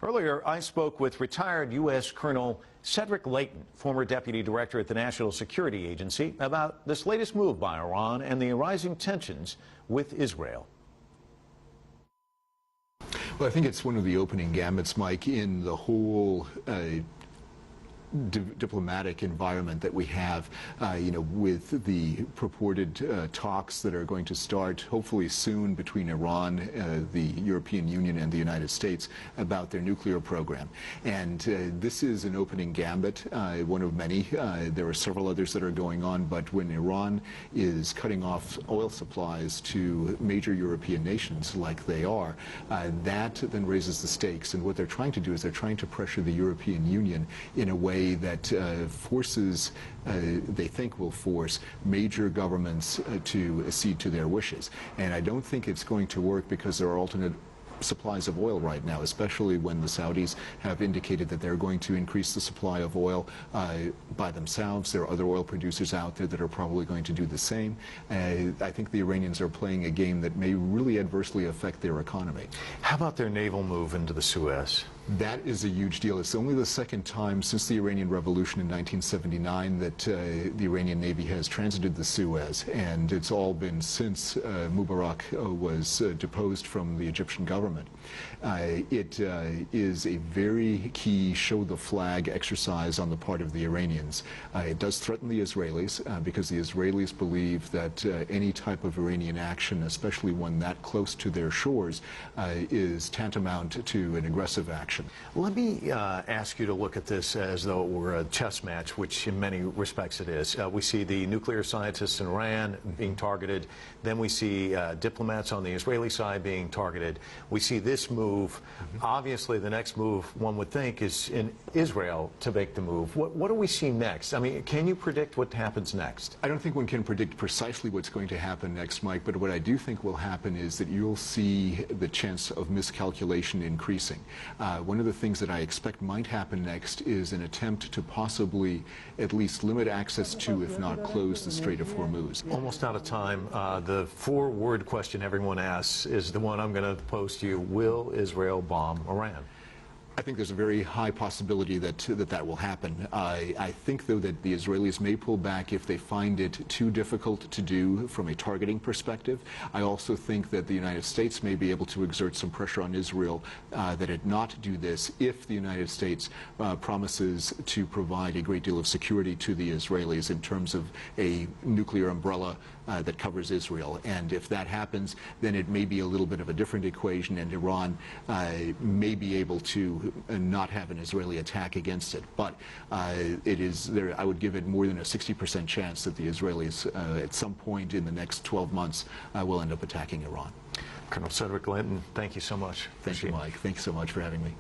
Earlier, I spoke with retired U.S. Colonel Cedric Leighton, former deputy director at the National Security Agency, about this latest move by Iran and the rising tensions with Israel. Well, I think it's one of the opening gambits, Mike, in the whole diplomatic environment that we have, with the purported talks that are going to start hopefully soon between Iran, the European Union, and the United States about their nuclear program. And this is an opening gambit, one of many. There are several others that are going on, but when Iran is cutting off oil supplies to major European nations like they are, that then raises the stakes. And what they're trying to do is they're trying to pressure the European Union in a way that forces, they think will force major governments to accede to their wishes. And I don't think it's going to work because there are alternate supplies of oil right now, especially when the Saudis have indicated that they're going to increase the supply of oil by themselves. There are other oil producers out there that are probably going to do the same. I think the Iranians are playing a game that may really adversely affect their economy. How about their naval move into the Suez? That is a huge deal. It's only the second time since the Iranian Revolution in 1979 that the Iranian Navy has transited the Suez, and it's all been since Mubarak was deposed from the Egyptian government. It is a very key show-the-flag exercise on the part of the Iranians. It does threaten the Israelis because the Israelis believe that any type of Iranian action, especially one that close to their shores, is tantamount to an aggressive action. Let me ask you to look at this as though it were a chess match, which in many respects it is. We see the nuclear scientists in Iran being targeted. Then we see diplomats on the Israeli side being targeted. We see this move. Obviously, the next move, one would think, is in Israel to make the move. What do we see next? I mean, can you predict what happens next? I don't think one can predict precisely what's going to happen next, Mike, but what I do think will happen is that you'll see the chance of miscalculation increasing. One of the things that I expect might happen next is an attempt to possibly at least limit access to, if not close, the Strait of Hormuz. Almost out of time. The four-word question everyone asks is the one I'm going to pose to you. Will Israel bomb Iran? I think there's a very high possibility that that will happen. I think, though, that the Israelis may pull back if they find it too difficult to do from a targeting perspective. I also think that the United States may be able to exert some pressure on Israel that it not do this if the United States promises to provide a great deal of security to the Israelis in terms of a nuclear umbrella that covers Israel. And if that happens, then it may be a little bit of a different equation, and Iran may be able to not have an Israeli attack against it. But it is there. I would give it more than a 60% chance that the Israelis, at some point in the next 12 months, will end up attacking Iran. Colonel Cedric Leighton, thank you so much. Thank you, Mike. Thanks so much for having me.